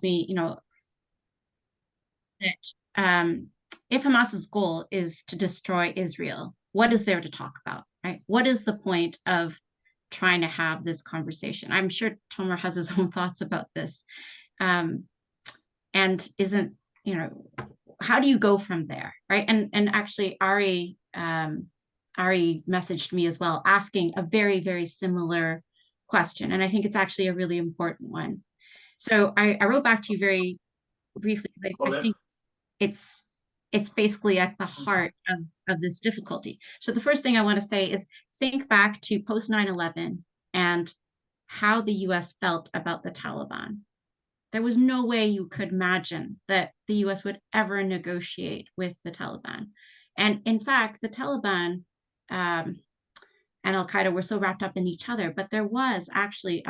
me, that if Hamas's goal is to destroy Israel, what is there to talk about, right? What is the point of trying to have this conversation? I'm sure Tomer has his own thoughts about this. And isn't, how do you go from there, right? And actually Ari messaged me as well, asking a very, very similar question. And I think it's actually a really important one. So I wrote back to you very briefly. I think it's basically at the heart of this difficulty. So the first thing I want to say is think back to post 9/11 and how the US felt about the Taliban. There was no way you could imagine that the US would ever negotiate with the Taliban. And in fact, the Taliban and Al-Qaeda were so wrapped up in each other, but there was actually,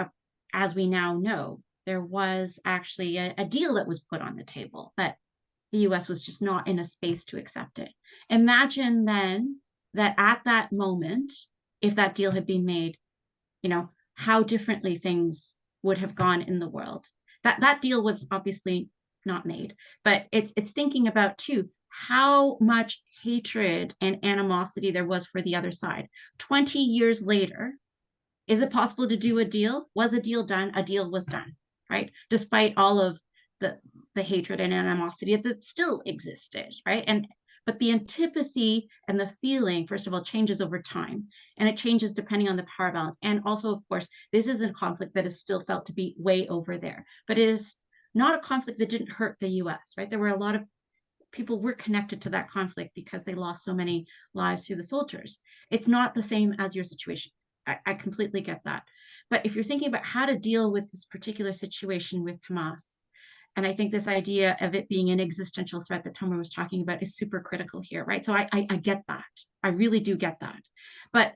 as we now know, there was actually a deal that was put on the table, but the US was just not in a space to accept it. Imagine then that at that moment, if that deal had been made, how differently things would have gone in the world. That deal was obviously not made, but it's thinking about too how much hatred and animosity there was for the other side. 20 years later, is it possible to do a deal? Was a deal done? A deal was done, right? Despite all of the hatred and animosity that still existed, right? But the antipathy and the feeling, first of all, changes over time, and it changes depending on the power balance. And also, of course, this is a conflict that is still felt to be way over there, but it is not a conflict that didn't hurt the US, right? There were a lot of people were connected to that conflict because they lost so many lives through the soldiers. It's not the same as your situation. I completely get that. But if you're thinking about how to deal with this particular situation with Hamas, and I think this idea of it being an existential threat that Tomer was talking about is super critical here, right? So I get that. I really do get that. But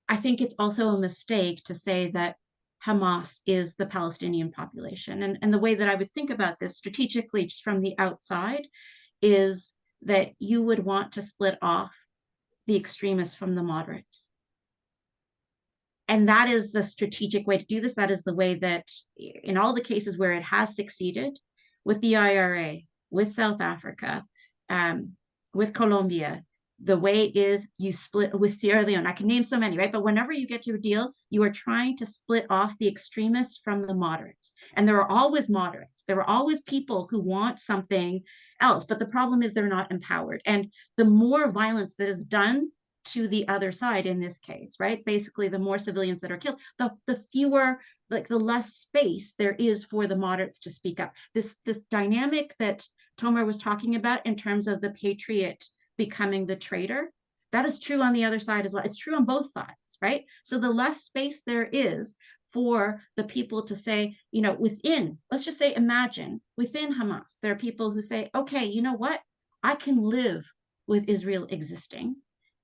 I think it's also a mistake to say that Hamas is the Palestinian population. And the way that I would think about this strategically, just from the outside, is that you would want to split off the extremists from the moderates. And that is the strategic way to do this. That is the way that in all the cases where it has succeeded, with the IRA, with South Africa, with Colombia, the way is you split with Sierra Leone. I can name so many, right? But whenever you get to a deal, you are trying to split off the extremists from the moderates. And there are always moderates. There are always people who want something else. But the problem is they're not empowered. And the more violence that is done to the other side in this case, right? Basically, the more civilians that are killed, the fewer, like the less space there is for the moderates to speak up. This dynamic that Tomer was talking about in terms of the patriot becoming the traitor, that is true on the other side as well. It's true on both sides, right? So the less space there is for the people to say, within, let's just say, imagine within Hamas, there are people who say, okay, you know what? I can live with Israel existing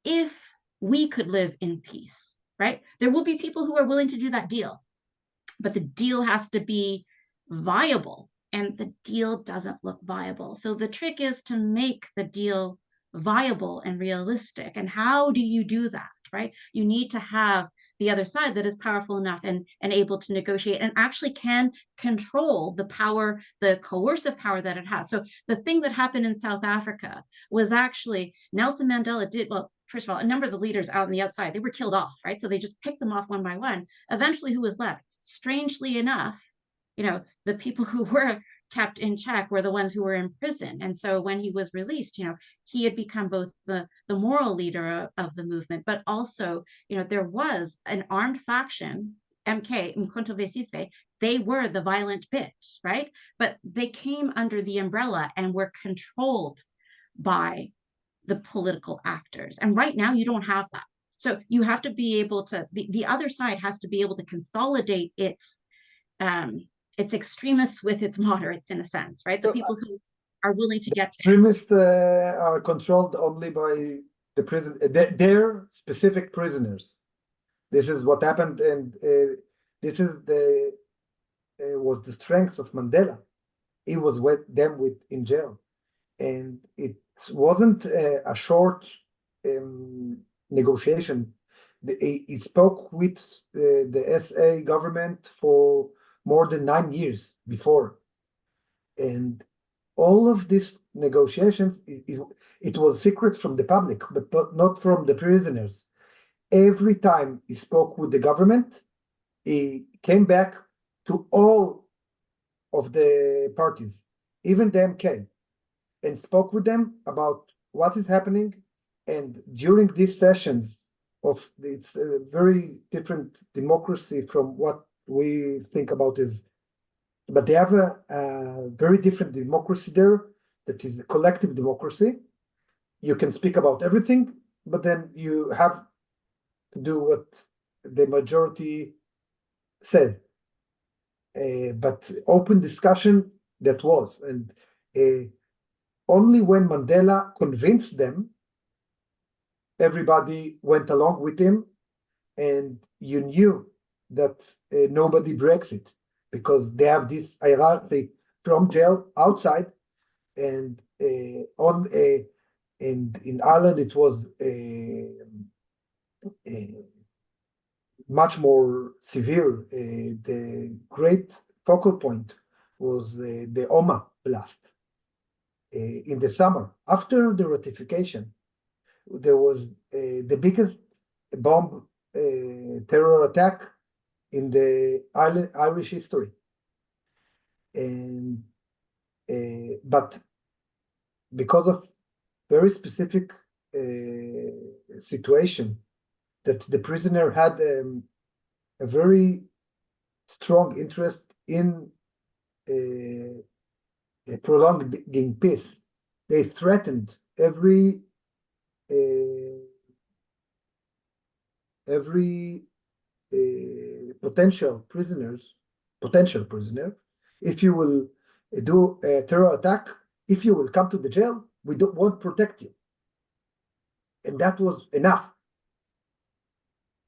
if we could live in peace, right? There will be people who are willing to do that deal, but the deal has to be viable, and the deal doesn't look viable. So the trick is to make the deal viable and realistic. And how do you do that, right? You need to have the other side that is powerful enough and able to negotiate and actually can control the power, the coercive power that it has. So the thing that happened in South Africa was actually Nelson Mandela did, well, first of all, a number of the leaders out on the outside, they were killed off, right? So they just picked them off one by one. Eventually, who was left? Strangely enough, the people who were kept in check were the ones who were in prison. And so when he was released, he had become both the moral leader of the movement, but also, there was an armed faction, MK, Mkhonto we Sizwe, they were the violent bit, right? But they came under the umbrella and were controlled by the political actors. And right now you don't have that. So you have to be able to, the other side has to be able to consolidate its extremists with its moderates, in a sense, right? The people who are willing to get there. Extremists are controlled only by the prison, their specific prisoners. This is what happened, and this is was the strength of Mandela. He was with them in jail, and it wasn't a short negotiation. He spoke with the SA government for more than 9 years before. And all of these negotiations, it was secret from the public, but not from the prisoners. Every time he spoke with the government, he came back to all of the parties, even the MK, and spoke with them about what is happening. And during these sessions it's a very different democracy from what we think about is, but they have a very different democracy there that is a collective democracy. You can speak about everything, but then you have to do what the majority said. But open discussion that was, and only when Mandela convinced them, everybody went along with him, and you knew that nobody breaks it, because they have this hierarchy from jail outside, and and in Ireland it was much more severe. The great focal point was the Oma blast in the summer. After the ratification, there was the biggest bomb terror attack in the Irish history. And but because of very specific situation, that the prisoner had a very strong interest in prolonging peace. They threatened every potential prisoner, if you will do a terror attack, if you will come to the jail, we won't protect you. And that was enough.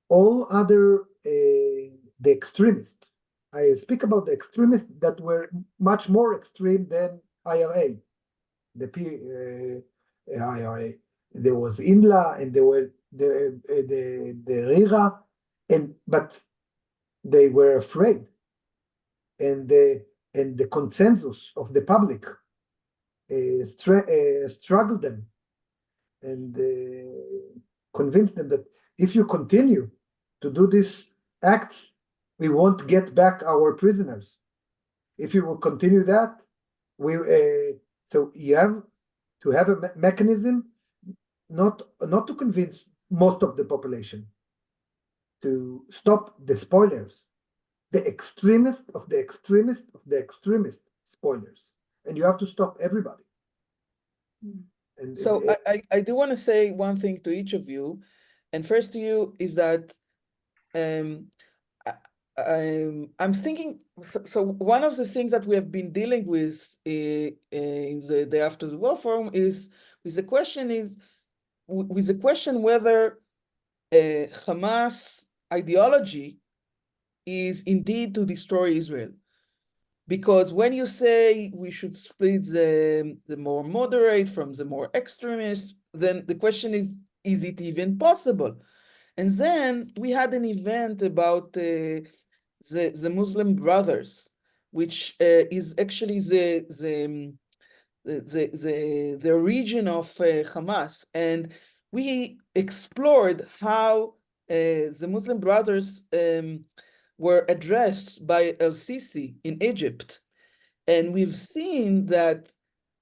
All other, the extremists, I speak about the extremists that were much more extreme than IRA, the IRA. There was INLA, and there were the RIRA, but they were afraid, and the consensus of the public struggled them, and convinced them that if you continue to do these acts, we won't get back our prisoners. If you will continue that, so you have to have a mechanism not to convince most of the population, to stop the spoilers, the extremist of the extremist of the extremist spoilers, and you have to stop everybody. And so I do want to say one thing to each of you, and first to you is that I'm thinking, so one of the things that we have been dealing with in the Day After the War Forum is with the question whether Hamas ideology is indeed to destroy Israel. Because when you say we should split the more moderate from the more extremist, then the question is it even possible? And then we had an event about the Muslim Brothers, which is actually the region of Hamas, and we explored how the Muslim Brothers were addressed by El-Sisi in Egypt, and we've seen that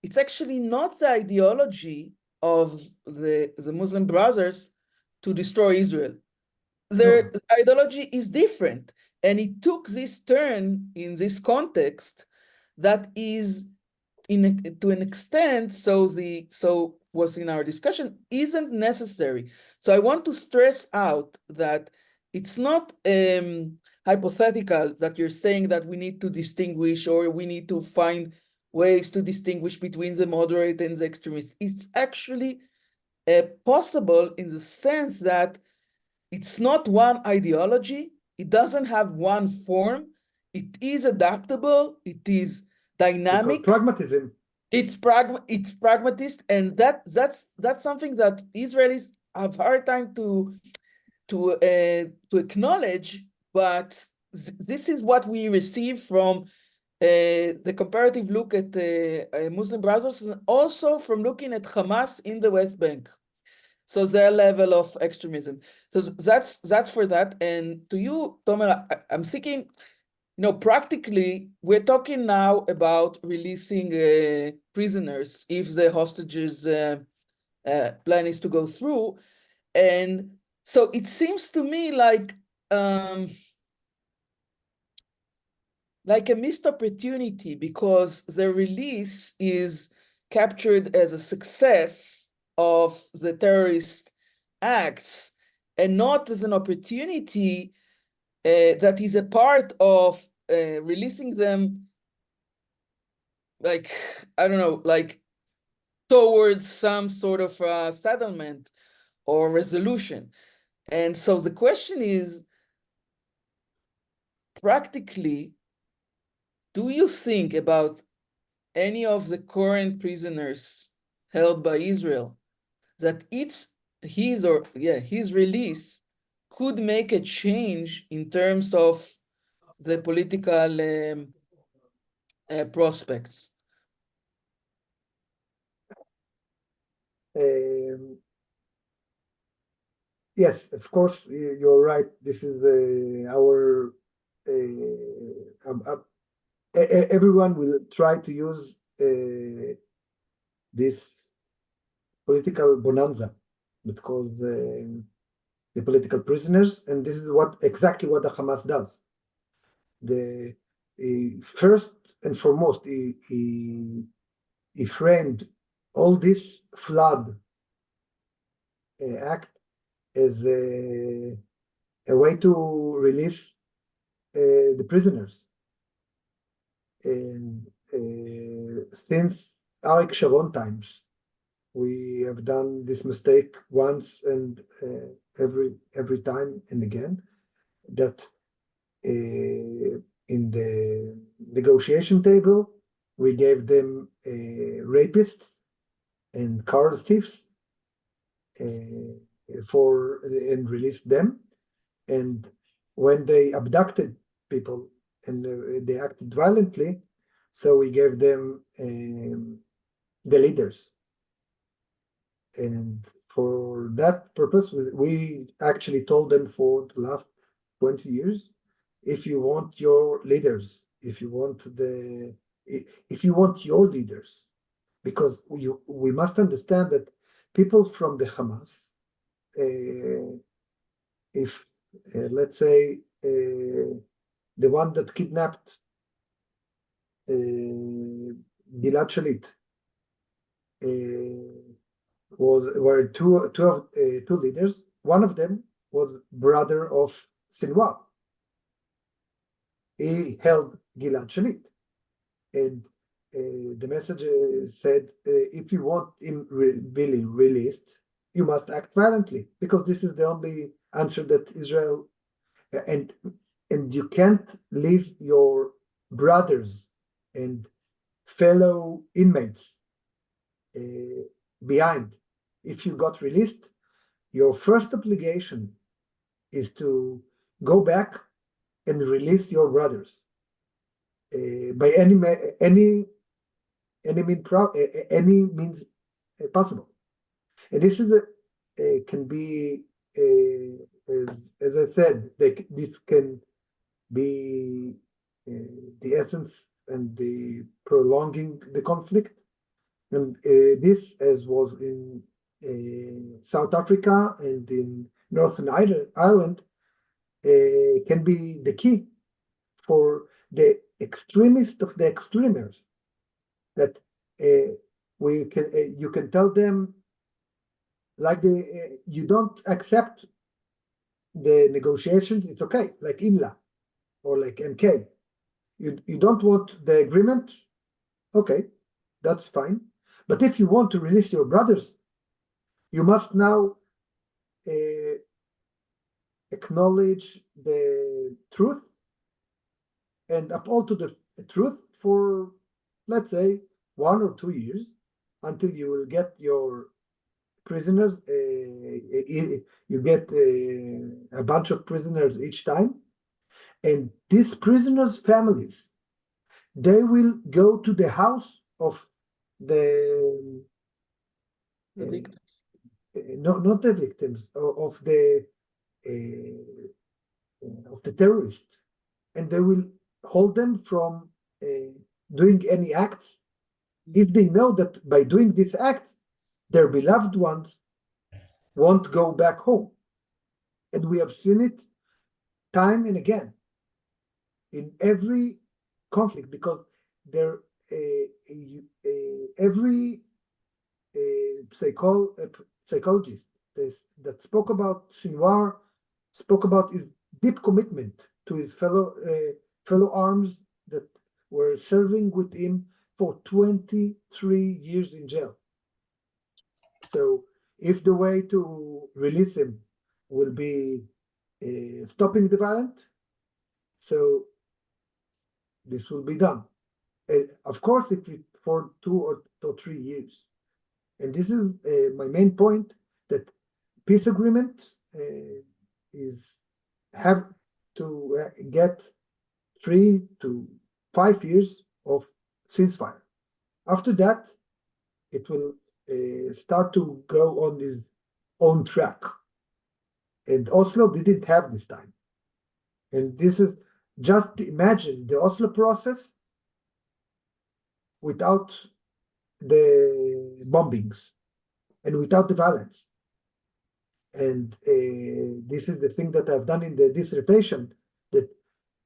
it's actually not the ideology of the Muslim Brothers to destroy Israel. Their ideology is different, and it took this turn in this context that is, to an extent, so was in our discussion, isn't necessary. So I want to stress out that it's not hypothetical that you're saying that we need to distinguish, or we need to find ways to distinguish between the moderate and the extremist. It's actually possible in the sense that it's not one ideology. It doesn't have one form. It is adaptable. It is dynamic. Pragmatism. It's pragmatist, and that's something that Israelis have a hard time to acknowledge. But this is what we receive from the comparative look at Muslim Brothers, and also from looking at Hamas in the West Bank. So their level of extremism. So that's for that. And to you, Tomer, I'm thinking, practically, we're talking now about releasing prisoners if the hostages plan is to go through. And so it seems to me like a missed opportunity, because the release is captured as a success of the terrorist acts and not as an opportunity that is a part of releasing them, like, I don't know, like towards some sort of settlement or resolution. And so the question is, practically, do you think about any of the current prisoners held by Israel that his release could make a change in terms of the political prospects? Yes, of course, you're right. This is our everyone will try to use this political bonanza because the political prisoners, and this is exactly what the Hamas does. The first and foremost, he framed all this flood act as a way to release the prisoners. And since Arik Sharon times, we have done this mistake once and every time and again, that in the negotiation table, we gave them rapists and car thieves and released them. And when they abducted people and they acted violently, so we gave them the leaders. And for that purpose, we actually told them for the last 20 years, if you want your leaders, if you want your leaders, because we must understand that people from the Hamas, if let's say the one that kidnapped Gilad Shalit were two leaders. One of them was brother of Sinwar. He held Gilad Shalit, and the message said, if you want him really released, you must act violently, because this is the only answer that Israel, and you can't leave your brothers and fellow inmates behind. If you got released, your first obligation is to go back and release your brothers by any means possible. And this is can be, as I said, this can be the essence and the prolonging the conflict. And this, as was in South Africa and in Northern Ireland, can be the key for the extremist of the extremers, that you can tell them, like you don't accept the negotiations, it's okay, like INLA or like MK. You don't want the agreement, okay, that's fine. But if you want to release your brothers, you must now acknowledge the truth and uphold to the truth for, let's say, 1 or 2 years, until you will get your prisoners. You get a bunch of prisoners each time, and these prisoners' families they will go to the house of the victims. not the victims of the terrorists, and they will hold them from doing any acts if they know that by doing these acts their beloved ones won't go back home. And we have seen it time and again in every conflict, because there every psychologist that spoke about Sinwar spoke about his deep commitment to his fellow arms that were serving with him for 23 years in jail. So if the way to release him will be stopping the violence, so this will be done. Of course, if it for 2 or 3 years. And this is my main point, that peace agreement have to get 3 to 5 years of ceasefire. After that, it will start to go on its own track. And Oslo didn't have this time. And this is, just imagine the Oslo process without the bombings and without the violence. And this is the thing that I've done in the dissertation, that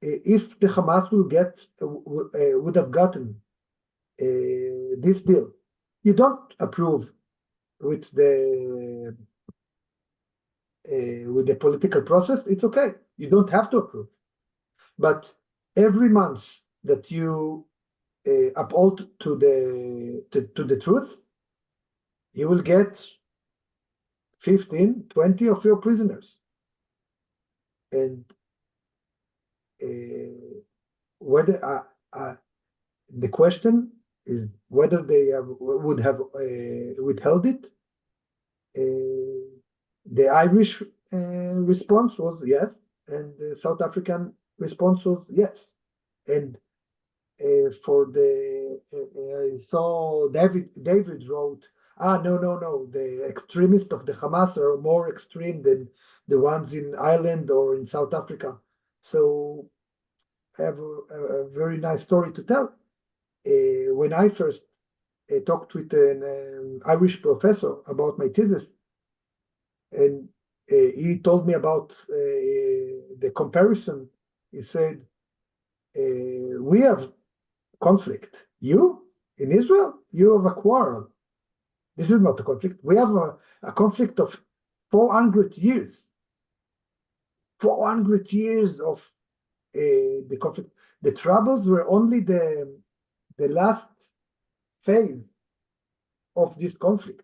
if the Hamas would have gotten this deal, you don't approve with the political process, it's okay. You don't have to approve. But every month that you uphold to the truth, you will get 15, 20 of your prisoners. And whether the question is whether they would have withheld it. The Irish response was yes, and the South African response was yes. And for the I saw David wrote, no, the extremists of the Hamas are more extreme than the ones in Ireland or in South Africa. So I have a very nice story to tell. When I first talked with an Irish professor about my thesis, and he told me about the comparison. He said, we have conflict. You, in Israel, you have a quarrel. This is not a conflict. We have a conflict of 400 years. 400 years of the conflict. The troubles were only the last phase of this conflict.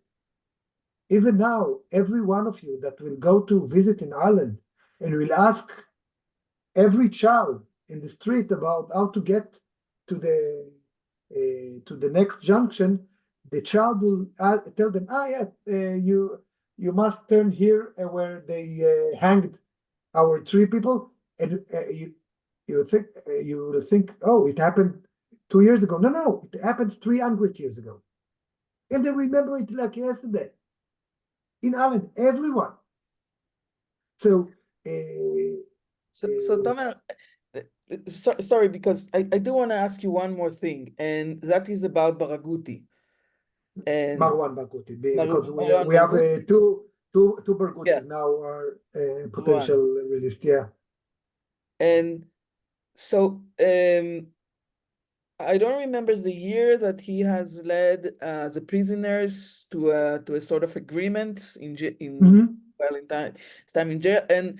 Even now, every one of you that will go to visit in Ireland and will ask every child in the street about how to get to the next junction, the child will tell them, you must turn here where they hanged our 3 people, and you will think, oh, it happened 2 years ago. No, it happened 300 years ago, and they remember it like yesterday. In Ireland, everyone. So Tomer, sorry, because I do want to ask you one more thing, and that is about Barghouti. And Marwan Barghouti, because we have two Barghoutis now are potential released. Yeah. And so I don't remember the year that he has led the prisoners to a sort of agreement in time in jail. And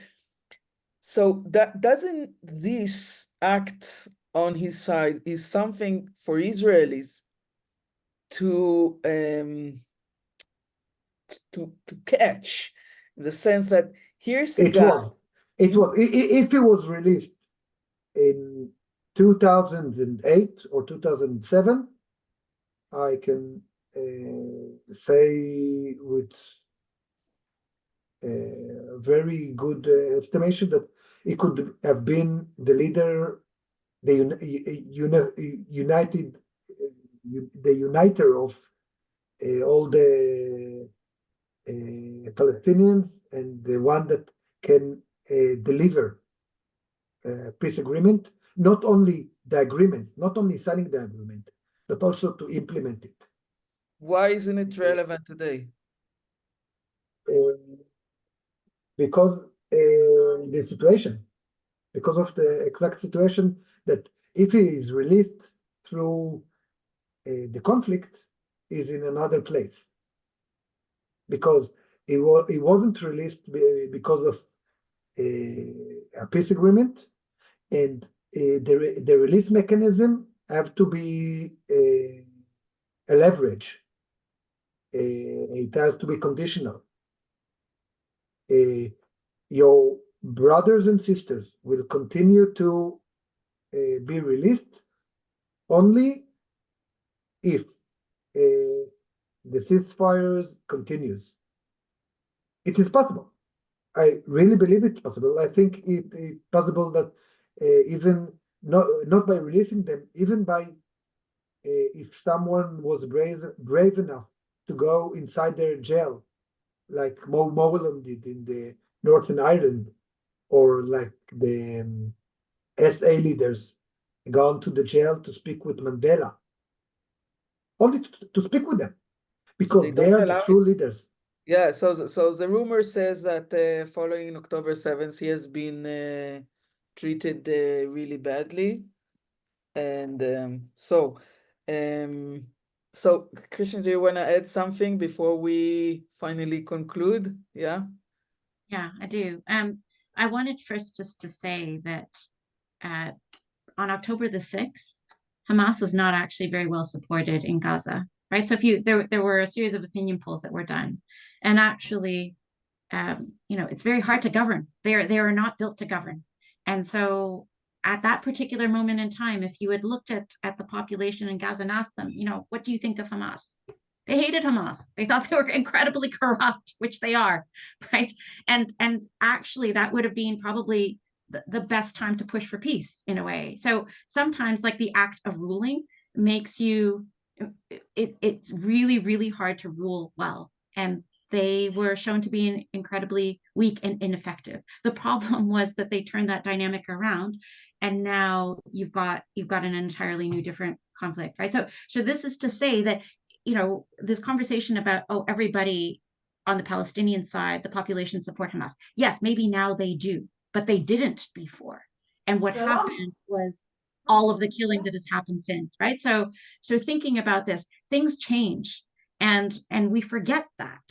so that doesn't this act on his side is something for Israelis to catch, in the sense that here's the guy. It was if it was released in 2008 or 2007, I can say with very good estimation that it could have been the leader the uniter of all the Palestinians, and the one that can deliver peace agreement, not only the agreement, not only signing the agreement, but also to implement it. Why isn't it relevant today? Because the situation, because of the exact situation that if he is released through the conflict, is in another place. Because he wasn't released because of a peace agreement, and the release mechanism have to be a leverage. It has to be conditional. Your brothers and sisters will continue to be released only if the ceasefire continues. It is possible. I really believe it's possible. I think it's possible that even not by releasing them, even by if someone was brave enough to go inside their jail, like Mo Mowlam did in the Northern Ireland, or like the SA leaders gone to the jail to speak with Mandela, only to speak with them, because they are the true leaders. Yeah, so the rumor says that following October 7th, he has been treated really badly. And so Christian, do you want to add something before we finally conclude? Yeah? Yeah, I do. I wanted first just to say that on October the 6th, Hamas was not actually very well supported in Gaza, right? So there were a series of opinion polls that were done, and actually, it's very hard to govern. They are not built to govern. And so at that particular moment in time, if you had looked at the population in Gaza and asked them, what do you think of Hamas? They hated Hamas. They thought they were incredibly corrupt, which they are, right? And actually that would have been probably the best time to push for peace in a way. So sometimes, like, the act of ruling makes you, it's really, really hard to rule well. And they were shown to be incredibly weak and ineffective. The problem was that they turned that dynamic around, and now you've got an entirely new, different conflict, right? So this is to say that, this conversation about, everybody on the Palestinian side, the population support Hamas. Yes, maybe now they do, but they didn't before. And what happened was all of the killing that has happened since, right? So thinking about this, things change. And we forget that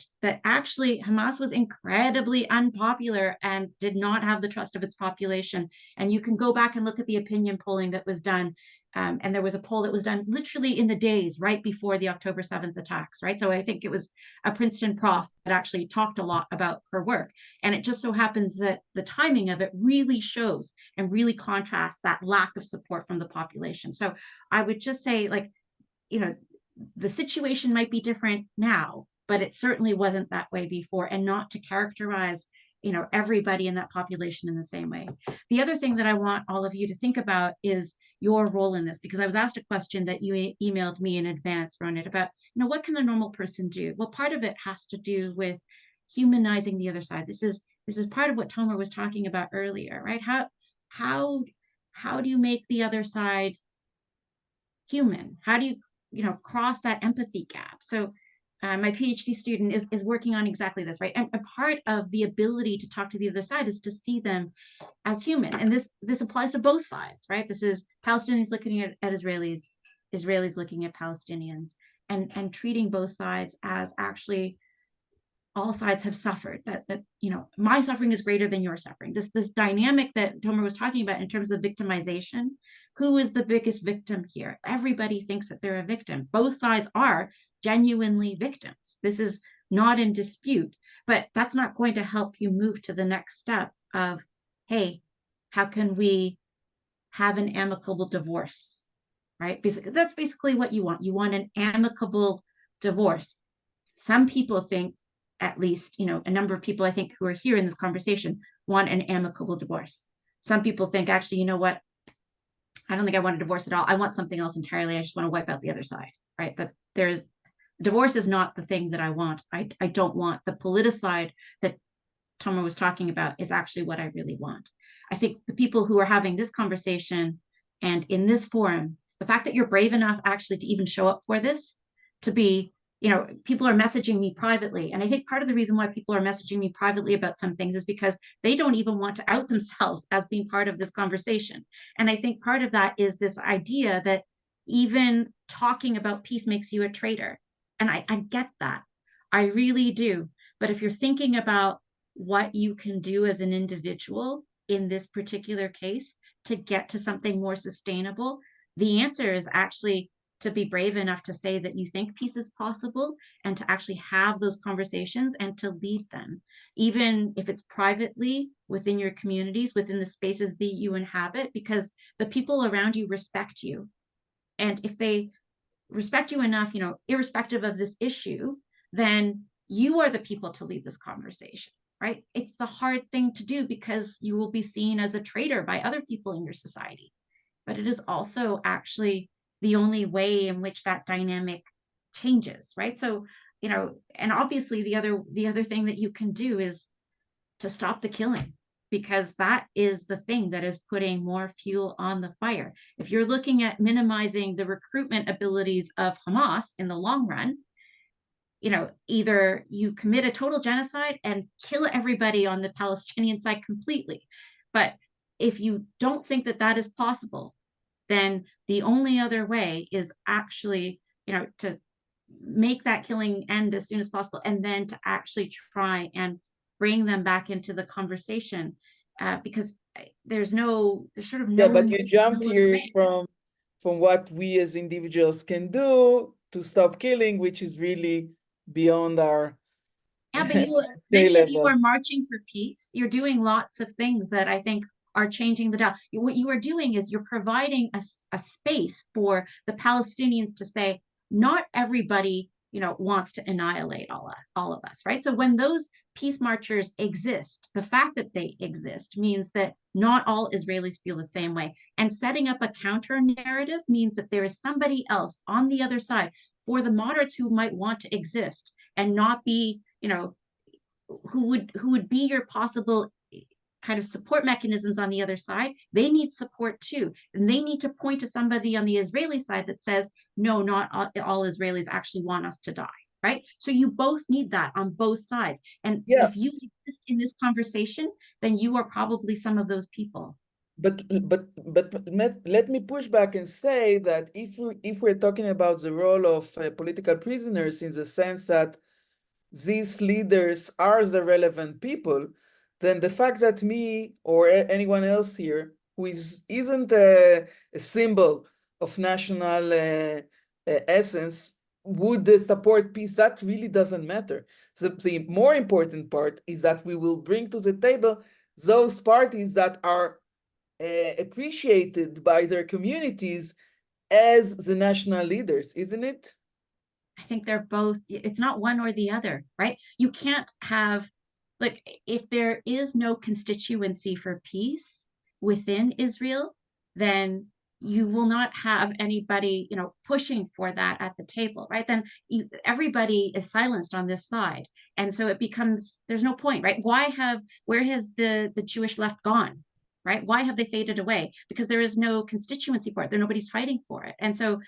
actually Hamas was incredibly unpopular and did not have the trust of its population. And you can go back and look at the opinion polling that was done. And there was a poll that was done literally in the days right before the October 7th attacks, right? So I think it was a Princeton prof that actually talked a lot about her work. And it just so happens that the timing of it really shows and really contrasts that lack of support from the population. So I would just say, like, the situation might be different now, but it certainly wasn't that way before, and not to characterize, everybody in that population in the same way. The other thing that I want all of you to think about is your role in this, because I was asked a question that you emailed me in advance, Ronit, about, what can a normal person do? Well, part of it has to do with humanizing the other side. This is part of what Tomer was talking about earlier, right? How do you make the other side human? How do you cross that empathy gap? So my PhD student is working on exactly this, right? And a part of the ability to talk to the other side is to see them as human. And this applies to both sides, right? This is Palestinians looking at Israelis, Israelis looking at Palestinians, and treating both sides as actually all sides have suffered, that my suffering is greater than your suffering. This dynamic that Tomer was talking about in terms of victimization. Who is the biggest victim here? Everybody thinks that they're a victim. Both sides are genuinely victims. This is not in dispute, but that's not going to help you move to the next step of, hey, how can we have an amicable divorce, right? That's basically what you want. You want an amicable divorce. Some people think, at least, a number of people I think who are here in this conversation want an amicable divorce. Some people think, actually, what? I don't think I want a divorce at all. I want something else entirely. I just want to wipe out the other side, right? That there's divorce is not the thing that I want. I don't want the politicide that Tomer was talking about is actually what I really want. I think the people who are having this conversation and in this forum, the fact that you're brave enough actually to even show up for this, to be, people are messaging me privately. And I think part of the reason why people are messaging me privately about some things is because they don't even want to out themselves as being part of this conversation. And I think part of that is this idea that even talking about peace makes you a traitor. And I get that. I really do. But if you're thinking about what you can do as an individual in this particular case to get to something more sustainable, the answer is actually to be brave enough to say that you think peace is possible and to actually have those conversations and to lead them, even if it's privately within your communities, within the spaces that you inhabit, because the people around you respect you. And if they respect you enough, irrespective of this issue, then you are the people to lead this conversation, right? It's the hard thing to do because you will be seen as a traitor by other people in your society. But it is also actually the only way in which that dynamic changes, right? So, and obviously the other thing that you can do is to stop the killing, because that is the thing that is putting more fuel on the fire. If you're looking at minimizing the recruitment abilities of Hamas in the long run, either you commit a total genocide and kill everybody on the Palestinian side completely. But if you don't think that that is possible, then the only other way is actually, to make that killing end as soon as possible, and then to actually try and bring them back into the conversation, because there's sort of no. Yeah, but you jumped here from what we as individuals can do to stop killing, which is really beyond our. Yeah, but many of you are marching for peace. You're doing lots of things that I think are changing the dial. What you are doing is you're providing a space for the Palestinians to say, not everybody, wants to annihilate all of us, right? So when those peace marchers exist, the fact that they exist means that not all Israelis feel the same way. And setting up a counter narrative means that there is somebody else on the other side for the moderates who might want to exist and not be, who would be your possible kind of support mechanisms on the other side. They need support too. And they need to point to somebody on the Israeli side that says, no, not all Israelis actually want us to die, right? So you both need that on both sides. And if you exist in this conversation, then you are probably some of those people. But let me push back and say that if we're talking about the role of political prisoners in the sense that these leaders are the relevant people, then the fact that me or anyone else here who isn't a symbol of national essence would support peace, that really doesn't matter. So the more important part is that we will bring to the table those parties that are appreciated by their communities as the national leaders, isn't it? I think they're both. It's not one or the other, right? You can't have, like, if there is no constituency for peace within Israel, then you will not have anybody, pushing for that at the table, right? Then everybody is silenced on this side. And so it becomes, there's no point, right? Where has the Jewish left gone, right? Why have they faded away? Because there is no constituency for it. Nobody's fighting for it. And so,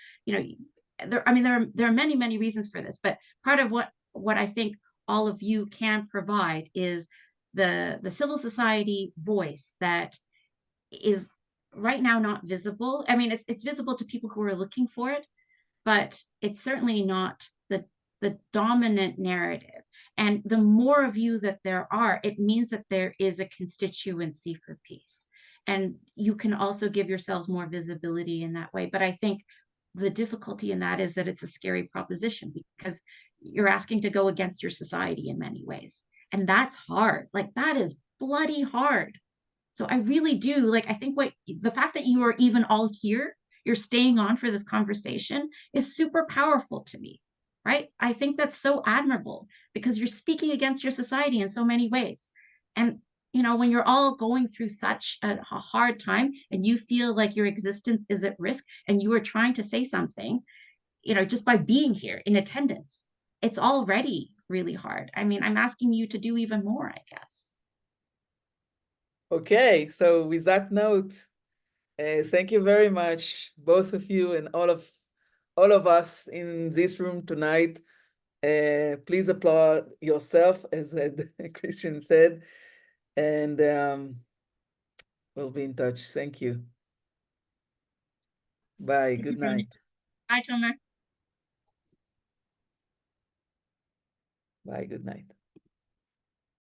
there are many, many reasons for this, but part of what I think all of you can provide is the civil society voice that is right now not visible. I mean, it's visible to people who are looking for it, but it's certainly not the dominant narrative. And the more of you that there are, it means that there is a constituency for peace. And you can also give yourselves more visibility in that way. But I think the difficulty in that is that it's a scary proposition because you're asking to go against your society in many ways. And that's hard. Like, that is bloody hard. So I really do, I think the fact that you are even all here, you're staying on for this conversation, is super powerful to me, right? I think that's so admirable because you're speaking against your society in so many ways. And when you're all going through such a hard time and you feel like your existence is at risk and you are trying to say something, just by being here in attendance, it's already really hard. I mean, I'm asking you to do even more, I guess. Okay, so with that note, thank you very much, both of you and all of us in this room tonight. Please applaud yourself, as Christian said, and we'll be in touch. Thank you. Bye. Good night. Bye, Tomer. Bye. Good night.